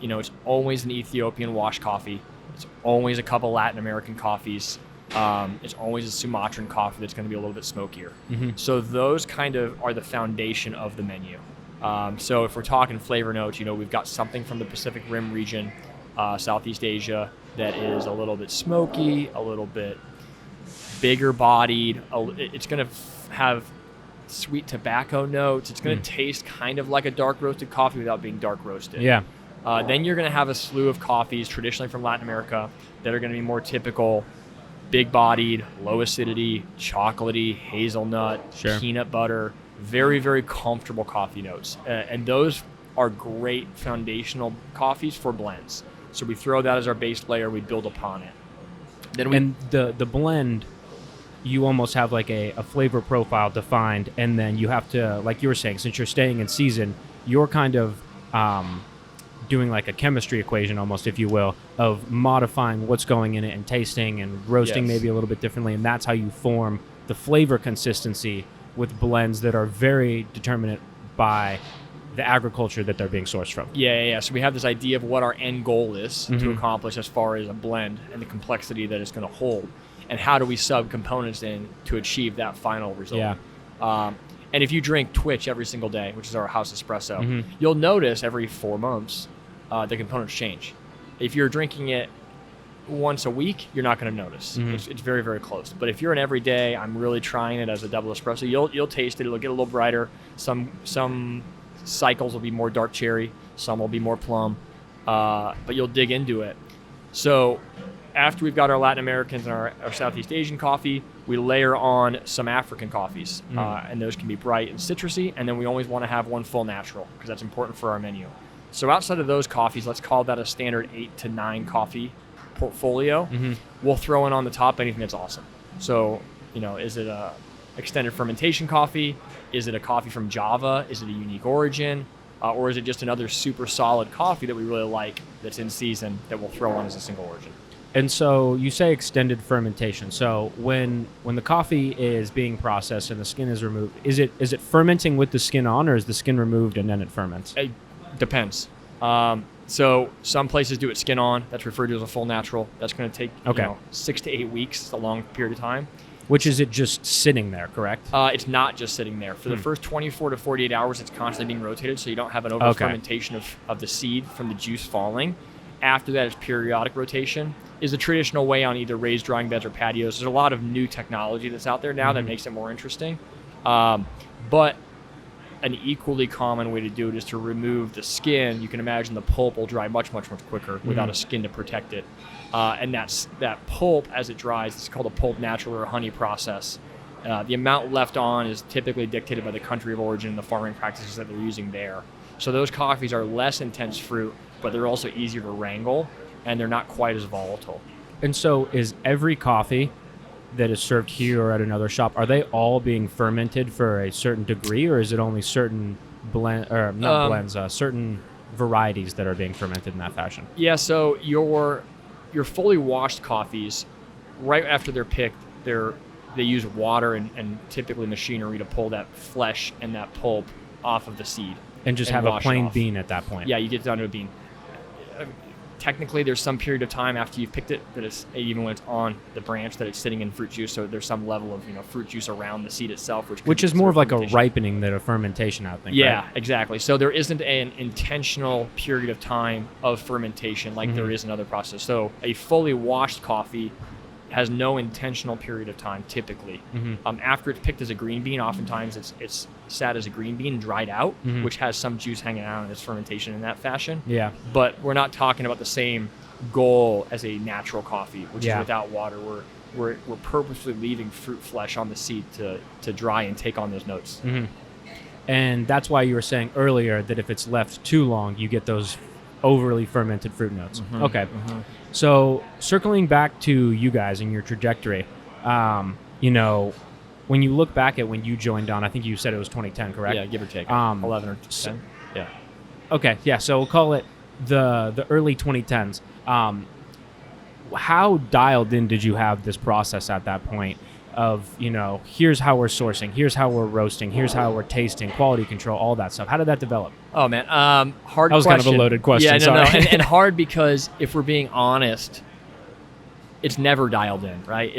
It's always an Ethiopian wash coffee. It's always a couple Latin American coffees. It's always a Sumatran coffee that's going to be a little bit smokier. So those kind of are the foundation of the menu. So if we're talking flavor notes, we've got something from the Pacific Rim region, Southeast Asia, that is a little bit smoky, a little bit bigger bodied. It's going to have sweet tobacco notes. It's going to taste kind of like a dark roasted coffee without being dark roasted. Yeah. Then you're going to have a slew of coffees traditionally from Latin America that are going to be more typical, big bodied, low acidity, chocolatey, hazelnut, peanut butter, very, very comfortable coffee notes. And those are great foundational coffees for blends. So we throw that as our base layer, we build upon it. Then the blend, you almost have like a flavor profile defined, and then you have to, like you were saying, since you're staying in season, you're kind of doing like a chemistry equation almost, if you will, of modifying what's going in it and tasting and roasting maybe a little bit differently, and that's how you form the flavor consistency with blends that are very determinate by the agriculture that they're being sourced from. Yeah. So we have this idea of what our end goal is to accomplish as far as a blend and the complexity that it's going to hold, and how do we sub components in to achieve that final result. Yeah. And if you drink Twitch every single day, which is our house espresso, you'll notice every 4 months the components change. If you're drinking it once a week, you're not going to notice. It's very, very close. But if you're an everyday, I'm really trying it as a double espresso, you'll taste it. It'll get a little brighter. Some cycles will be more dark cherry. Some will be more plum. But you'll dig into it. So after we've got our Latin Americans and our Southeast Asian coffee, We layer on some African coffees, and those can be bright and citrusy, and then we always want to have one full natural because that's important for our menu. So outside of those coffees, let's call that a standard 8 to 9 coffee portfolio. We'll throw in on the top anything that's awesome. So, is it a extended fermentation coffee? Is it a coffee from Java? Is it a unique origin? Or is it just another super solid coffee that we really like that's in season that we'll throw on as a single origin? And so you say extended fermentation. So when the coffee is being processed and the skin is removed, is it fermenting with the skin on, or is the skin removed and then it ferments? It depends. So some places do it skin on. That's referred to as a full natural. That's going to take 6 to 8 weeks. It's a long period of time. Which is it just sitting there, correct? It's not just sitting there. For the first 24 to 48 hours, it's constantly being rotated, so you don't have an over-fermentation of the seed from the juice falling. After that, it's periodic rotation. Is a traditional way on either raised drying beds or patios. There's a lot of new technology that's out there now that makes it more interesting. But an equally common way to do it is to remove the skin. You can imagine the pulp will dry much, much, much quicker without a skin to protect it. And that pulp, as it dries, it's called a pulp natural or a honey process. The amount left on is typically dictated by the country of origin and the farming practices that they're using there. So those coffees are less intense fruit, but they're also easier to wrangle, and they're not quite as volatile. And so is every coffee that is served here or at another shop, are they all being fermented for a certain degree, or is it only certain certain varieties that are being fermented in that fashion? Yeah, so your fully washed coffees, right after they're picked, they use water and typically machinery to pull that flesh and that pulp off of the seed. And just have a plain bean at that point. Yeah, you get down to a bean. Technically, there's some period of time after you've picked it that it's, even when it's on the branch, that it's sitting in fruit juice. So there's some level of fruit juice around the seed itself, which is more of like a ripening than a fermentation, I think. Yeah, right? Exactly. So there isn't an intentional period of time of fermentation like there is in other processes. So a fully washed coffee has no intentional period of time typically. After it's picked as a green bean, oftentimes it's sat as a green bean and dried out, which has some juice hanging out in its fermentation in that fashion. Yeah. But we're not talking about the same goal as a natural coffee, which is without water. We're purposely leaving fruit flesh on the seed to dry and take on those notes. And that's why you were saying earlier that if it's left too long, you get those overly fermented fruit notes. Okay. So circling back to you guys and your trajectory, when you look back at when you joined on, I think you said it was 2010, correct? Yeah, give or take. 11 or 10. Yeah. Okay. Yeah. So we'll call it the early 2010s. How dialed in did you have this process at that point of, here's how we're sourcing, here's how we're roasting, here's how we're tasting, quality control, all that stuff? How did that develop? Oh, man. Hard question. That was kind of a loaded question. Yeah, sorry. No. And hard because if we're being honest, it's never dialed in, right?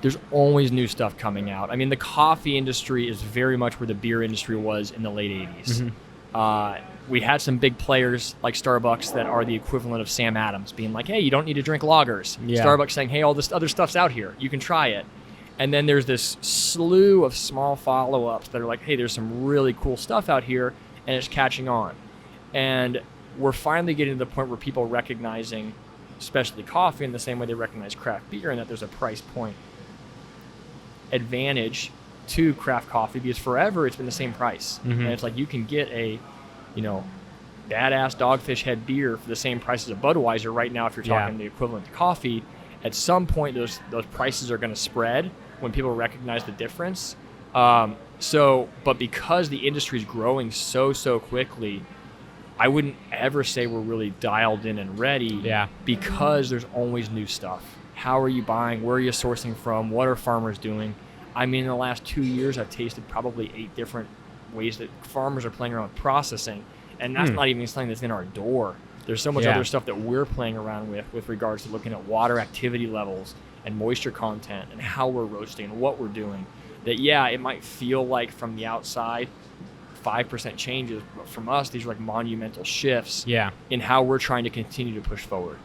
There's always new stuff coming out. I mean, the coffee industry is very much where the beer industry was in the late 80s. We had some big players like Starbucks that are the equivalent of Sam Adams being like, hey, you don't need to drink lagers. Yeah. Starbucks saying, hey, all this other stuff's out here. You can try it. And then there's this slew of small follow-ups that are like, hey, there's some really cool stuff out here, and it's catching on. And we're finally getting to the point where people are recognizing specialty coffee in the same way they recognize craft beer, and that there's a price point advantage to craft coffee, because forever it's been the same price. And it's like you can get a, badass Dogfish Head beer for the same price as a Budweiser right now if you're talking the equivalent to coffee. At some point, those prices are going to spread when people recognize the difference. But because the industry is growing so quickly, I wouldn't ever say we're really dialed in and ready. Yeah. Because there's always new stuff. How are you buying? Where are you sourcing from? What are farmers doing? I mean, in the last 2 years, I've tasted probably 8 different ways that farmers are playing around with processing, and that's not even something that's in our door. There's so much other stuff that we're playing around with regards to looking at water activity levels and moisture content and how we're roasting and what we're doing. That, it might feel like from the outside 5% changes, but from us, these are like monumental shifts in how we're trying to continue to push forward.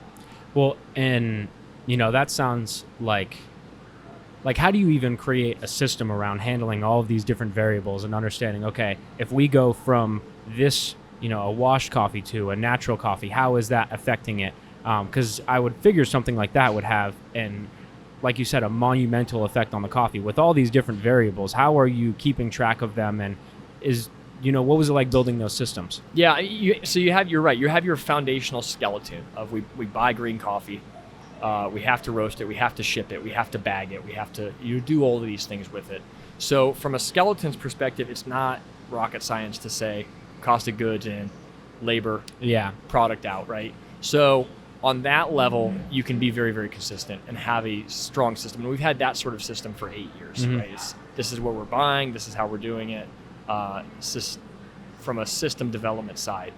Well, and, that sounds like how do you even create a system around handling all of these different variables and understanding, okay, if we go from this a washed coffee to a natural coffee, how is that affecting it? Because I would figure something like that would have an like you said, a monumental effect on the coffee. With all these different variables, how are you keeping track of them? And what was it like building those systems? Yeah, you're right. You have your foundational skeleton of we buy green coffee, we have to roast it, we have to ship it, we have to bag it, we have to do all of these things with it. So from a skeleton's perspective, it's not rocket science to say cost of goods in, labor, product out, right? So on that level, you can be very, very consistent and have a strong system. And we've had that sort of system for 8 years, right? This is what we're buying, this is how we're doing it, from a system development side.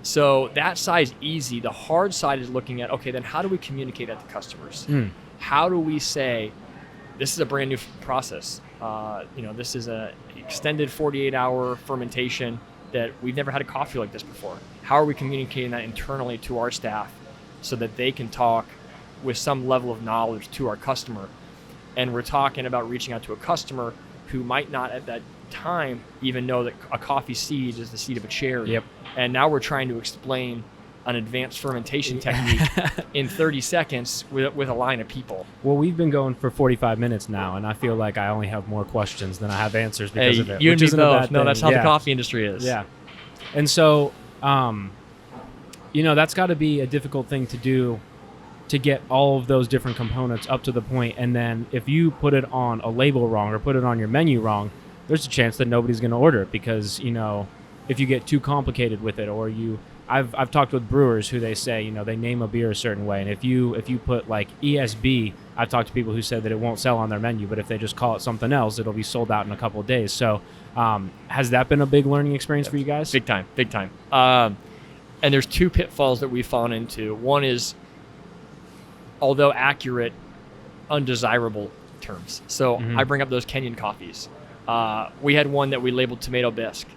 So that side's easy. The hard side is looking at, okay, then how do we communicate that to customers? How do we say, this is a brand new process. This is an extended 48-hour fermentation that we've never had a coffee like this before. How are we communicating that internally to our staff so that they can talk with some level of knowledge to our customer? And we're talking about reaching out to a customer who might not at that time even know that a coffee seed is the seed of a cherry. Yep. And now we're trying to explain an advanced fermentation technique in 30 seconds with a line of people. Well, we've been going for 45 minutes now, and I feel like I only have more questions than I have answers because of it. You and me both. No, that's how the coffee industry is. Yeah. And so, that's got to be a difficult thing to do, to get all of those different components up to the point. And then if you put it on a label wrong or put it on your menu wrong, there's a chance that nobody's going to order it because, if you get too complicated with it, or I've talked with brewers who they say, they name a beer a certain way. And if you put like ESB, I've talked to people who said that it won't sell on their menu, but if they just call it something else, it'll be sold out in a couple of days. So has that been a big learning experience for you guys? Big time. And there's two pitfalls that we've fallen into. One is, although accurate, undesirable terms. So I bring up those Kenyan coffees. We had one that we labeled tomato bisque.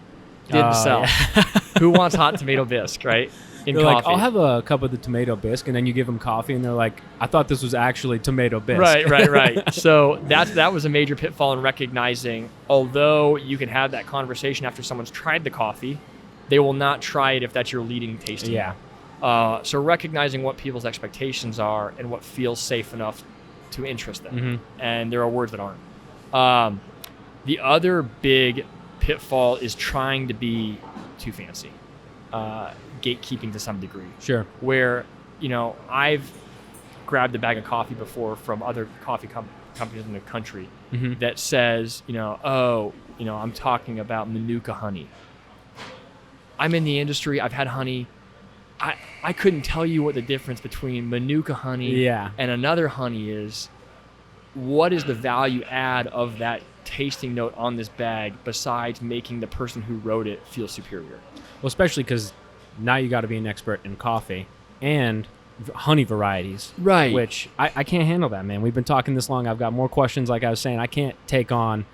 Didn't sell. Yeah. Who wants hot tomato bisque, right? In they're coffee. Like, I'll have a cup of the tomato bisque, and then you give them coffee, and they're like, I thought this was actually tomato bisque. Right. So that was a major pitfall in recognizing, although you can have that conversation after someone's tried the coffee, they will not try it if that's your leading tasting. Yeah. So recognizing what people's expectations are and what feels safe enough to interest them. And there are words that aren't. The other big pitfall is trying to be too fancy, gatekeeping to some degree. Sure. Where, I've grabbed a bag of coffee before from other coffee companies in the country that says, I'm talking about Manuka honey. I'm in the industry. I've had honey. I couldn't tell you what the difference between Manuka honey and another honey is. What is the value add of that tasting note on this bag besides making the person who wrote it feel superior? Well, especially because now you got to be an expert in coffee and honey varieties. Right. Which I can't handle that, man. We've been talking this long. I've got more questions. Like I was saying, I can't take on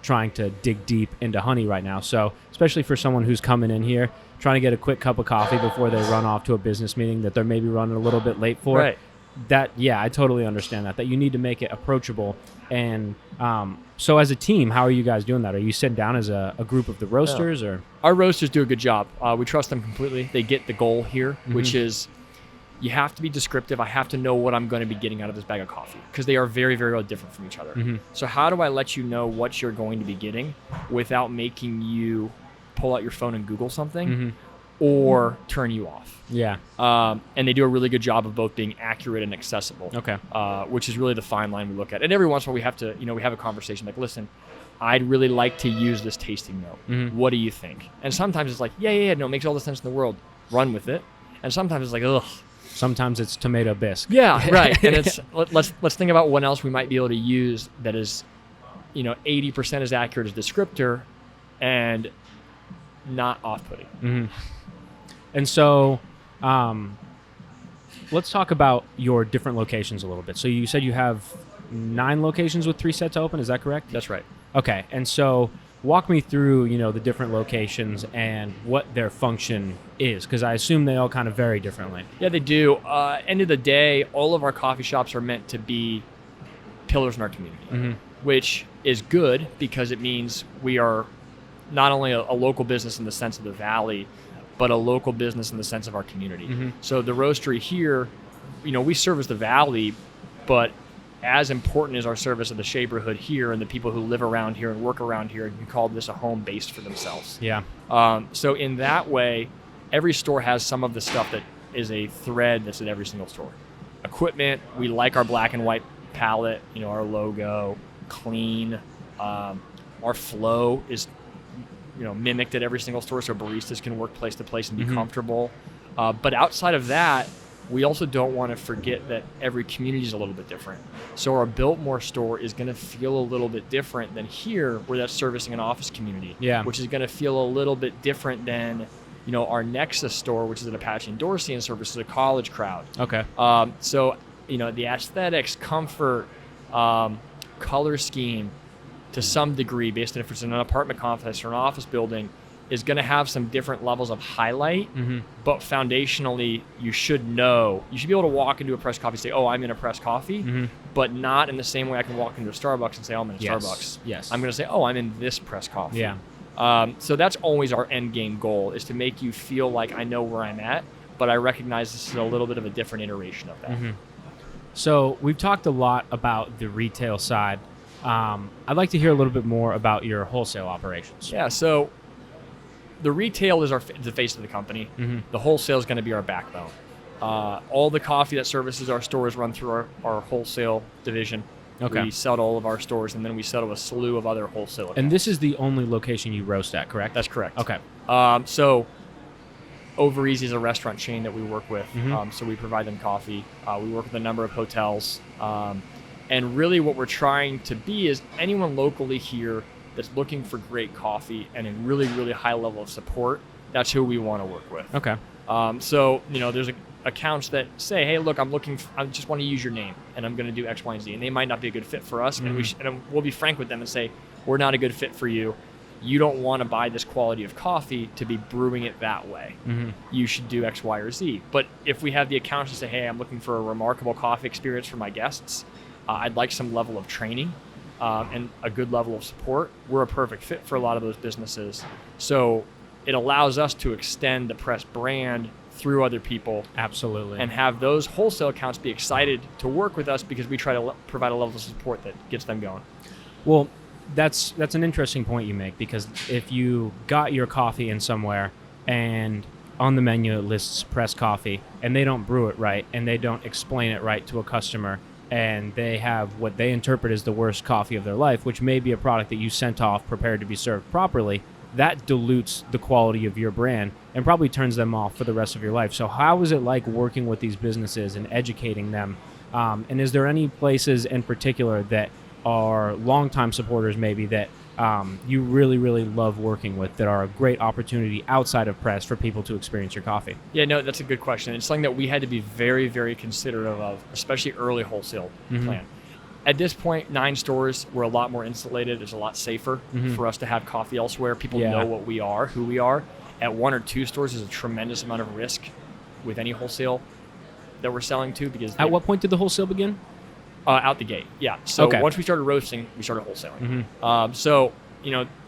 trying to dig deep into honey right now. So especially for someone who's coming in here, trying to get a quick cup of coffee before they run off to a business meeting that they're maybe running a little bit late for. Right. I totally understand that you need to make it approachable. And so as a team, how are you guys doing that? Are you sitting down as a group of the roasters? Or our roasters do a good job. We trust them completely. They get the goal here, which is you have to be descriptive. I have to know what I'm going to be getting out of this bag of coffee because they are very, very different from each other. So how do I let you know what you're going to be getting without making you pull out your phone and Google something or turn you off? Yeah. And they do a really good job of both being accurate and accessible. Okay. Which is really the fine line we look at. And every once in a while we have to, we have a conversation like, listen, I'd really like to use this tasting note. What do you think? And sometimes it's like, yeah, no, it makes all the sense in the world. Run with it. And sometimes it's like, ugh. Sometimes it's tomato bisque. Yeah, right. And it's let's think about what else we might be able to use that is, 80% as accurate as descriptor and not off-putting. And so let's talk about your different locations a little bit. So you said you have 9 locations with 3 set to open. Is that correct? That's right. Okay. And so walk me through, the different locations and what their function is, because I assume they all kind of vary differently. Yeah, they do. End of the day, all of our coffee shops are meant to be pillars in our community, which is good because it means we are not only a local business in the sense of the valley, but a local business in the sense of our community. So the roastery here, we service the valley, but as important as our service of the neighborhood here and the people who live around here and work around here and can call this a home base for themselves. Yeah. So in that way, every store has some of the stuff that is a thread that's in every single store. Equipment, we like our black and white palette, our logo, clean. Our flow is, mimicked at every single store so baristas can work place to place and be comfortable. But outside of that, we also don't want to forget that every community is a little bit different. So our Biltmore store is going to feel a little bit different than here, where that's servicing an office community, which is going to feel a little bit different than, our Nexus store, which is at Apache and Dorsey and services a college crowd. Okay. So, the aesthetics, comfort, color scheme, to some degree, based on if it's in an apartment complex or an office building, is going to have some different levels of highlight, but foundationally, you should be able to walk into a Press Coffee and say, oh, I'm in a Press Coffee, but not in the same way I can walk into a Starbucks and say, oh, I'm in a Starbucks. Yes. I'm going to say, oh, I'm in this Press Coffee. Yeah. So that's always our end game goal, is to make you feel like I know where I'm at, but I recognize this is a little bit of a different iteration of that. So we've talked a lot about the retail side. I'd like to hear a little bit more about your wholesale operations. Yeah, so the retail is the face of the company. The wholesale is going to be our backbone. All the coffee that services our stores run through our wholesale division. Okay. We sell to all of our stores, and then we sell to a slew of other wholesale accounts. And this is the only location you roast at, correct? That's correct. Okay. So Over Easy is a restaurant chain that we work with. So we provide them coffee. We work with a number of hotels. And really what we're trying to be is anyone locally here that's looking for great coffee and a really, really high level of support, that's who we want to work with. Okay. So, there's accounts that say, hey, look, I just want to use your name and I'm going to do X, Y, and Z. And they might not be a good fit for us. And we'll be frank with them and say, we're not a good fit for you. You don't want to buy this quality of coffee to be brewing it that way. You should do X, Y, or Z. But if we have the accounts to say, hey, I'm looking for a remarkable coffee experience for my guests, I'd like some level of training and a good level of support, we're a perfect fit for a lot of those businesses. So it allows us to extend the Press brand through other people. Absolutely. And have those wholesale accounts be excited to work with us because we try to provide a level of support that gets them going. Well, that's an interesting point you make, because if you got your coffee in somewhere and on the menu it lists Press Coffee and they don't brew it right and they don't explain it right to a customer, and they have what they interpret as the worst coffee of their life, which may be a product that you sent off prepared to be served properly, that dilutes the quality of your brand and probably turns them off for the rest of your life. So how is it like working with these businesses and educating them? And is there any places in particular that are longtime supporters maybe that you really, really love working with, that are a great opportunity outside of Press for people to experience your coffee? Yeah, no, that's a good question. It's something that we had to be very, very considerate of, especially early wholesale plan. At this point, 9 stores, we're a lot more insulated. It's a lot safer for us to have coffee elsewhere. People know what we are, who we are. At 1 or 2 stores, there's a tremendous amount of risk with any wholesale that we're selling to. Because at what point did the wholesale begin? Out the gate, yeah. So once we started roasting, we started wholesaling. So,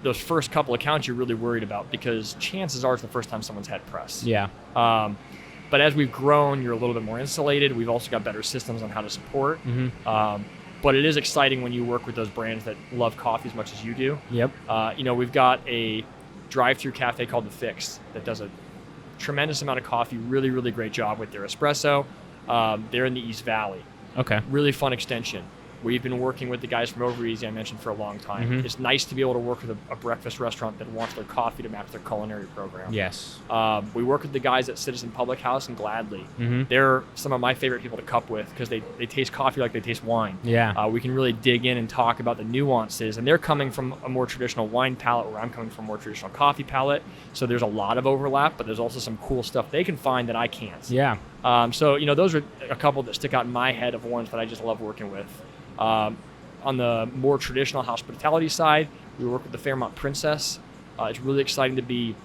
those first couple accounts you're really worried about, because chances are it's the first time someone's had Press. Yeah. But as we've grown, you're a little bit more insulated. We've also got better systems on how to support. But it is exciting when you work with those brands that love coffee as much as you do. Yep. We've got a drive-through cafe called The Fix that does a tremendous amount of coffee, really, really great job with their espresso. They're in the East Valley. Okay. Really fun extension. We've been working with the guys from Over Easy, I mentioned, for a long time. It's nice to be able to work with a breakfast restaurant that wants their coffee to match their culinary program. Yes. We work with the guys at Citizen Public House and Gladly. They're some of my favorite people to cup with because they taste coffee like they taste wine. Yeah. We can really dig in and talk about the nuances. And they're coming from a more traditional wine palette, where I'm coming from a more traditional coffee palette. So there's a lot of overlap, but there's also some cool stuff they can find that I can't. Yeah. So those are a couple that stick out in my head of ones that I just love working with. On the more traditional hospitality side, we work with the Fairmont Princess. It's really exciting to be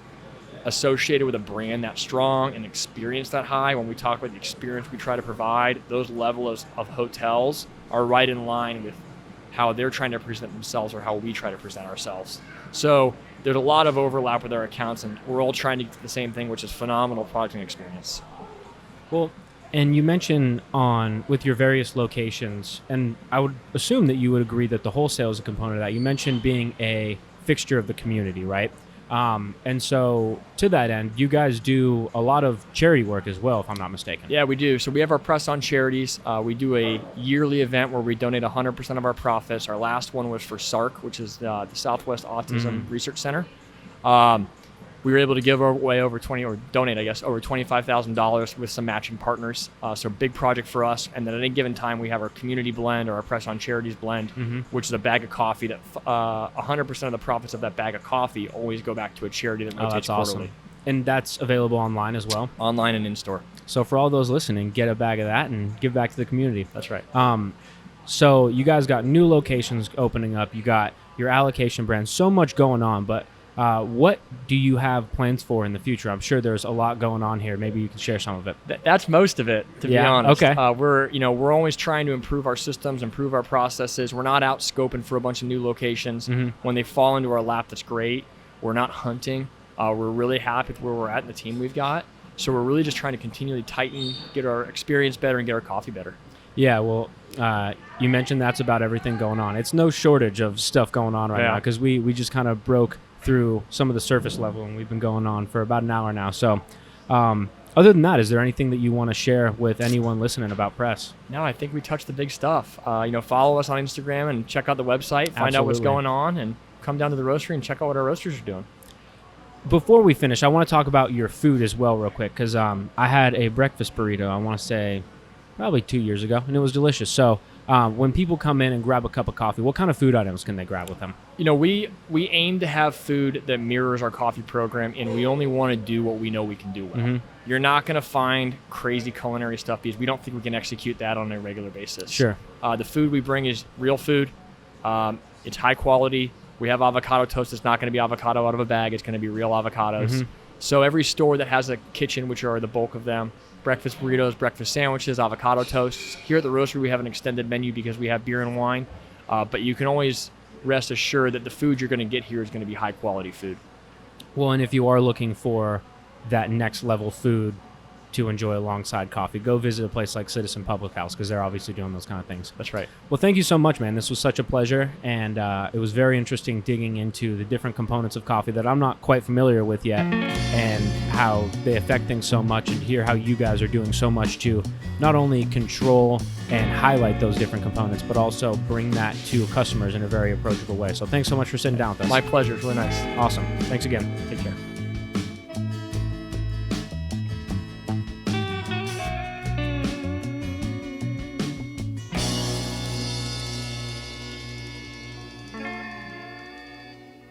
associated with a brand that strong and experience that high. When we talk about the experience we try to provide, those levels of hotels are right in line with how they're trying to present themselves or how we try to present ourselves. So there's a lot of overlap with our accounts, and we're all trying to do the same thing, which is phenomenal product and experience. Well, And you mentioned with your various locations, and I would assume that you would agree that the wholesale is a component of that. You mentioned being a fixture of the community, right? And so to that end, you guys do a lot of charity work as well, if I'm not mistaken. Yeah, we do. So we have our Press On Charities. We do a yearly event where we donate 100% of our profits. Our last one was for SARC, which is the Southwest Autism Research Center. We were able to give away donate over $25,000 with some matching partners. So big project for us. And then at any given time, we have our community blend or our Press On Charities blend, which is a bag of coffee that 100% of the profits of that bag of coffee always go back to a charity that rotates quarterly. Awesome. And that's available online as well? Online and in-store. So for all those listening, get a bag of that and give back to the community. That's right. So you guys got new locations opening up. You got your allocation brand. So much going on, but what do you have plans for in the future? I'm sure there's a lot going on here. Maybe you can share some of it. That's most of it, to be honest. Okay. We're always trying to improve our systems, improve our processes. We're not out scoping for a bunch of new locations. When they fall into our lap, that's great. We're not hunting. We're really happy with where we're at and the team we've got. So we're really just trying to continually tighten, get our experience better, and get our coffee better. Yeah, well, you mentioned that's about everything going on. It's no shortage of stuff going on right now because we just kind of broke through some of the surface level, and we've been going on for about an hour now. So other than that, is there anything that you want to share with anyone listening about Press? No, I think we touched the big stuff. Follow us on Instagram and check out the website, find out what's going on, and come down to the roastery and check out what our roasters are doing. Before we finish, I want to talk about your food as well real quick because I had a breakfast burrito, I want to say probably 2 years ago, and it was delicious. So when people come in and grab a cup of coffee, what kind of food items can they grab with them? We aim to have food that mirrors our coffee program, and we only want to do what we know we can do well. You're not going to find crazy culinary stuff because we don't think we can execute that on a regular basis. Sure. The food we bring is real food. It's high quality. We have avocado toast. It's not going to be avocado out of a bag. It's going to be real avocados. So every store that has a kitchen, which are the bulk of them, breakfast burritos, breakfast sandwiches, avocado toasts. Here at the roastery, we have an extended menu because we have beer and wine. But you can always rest assured that the food you're going to get here is going to be high quality food. Well, and if you are looking for that next level food to enjoy alongside coffee, go visit a place like Citizen Public House because they're obviously doing those kind of things. That's right. Well, thank you so much, man. This was such a pleasure, and it was very interesting digging into the different components of coffee that I'm not quite familiar with yet and how they affect things so much, and hear how you guys are doing so much to not only control and highlight those different components, but also bring that to customers in a very approachable way. So thanks so much for sitting down with us. My pleasure. It's really nice. Awesome. Thanks again. Take care.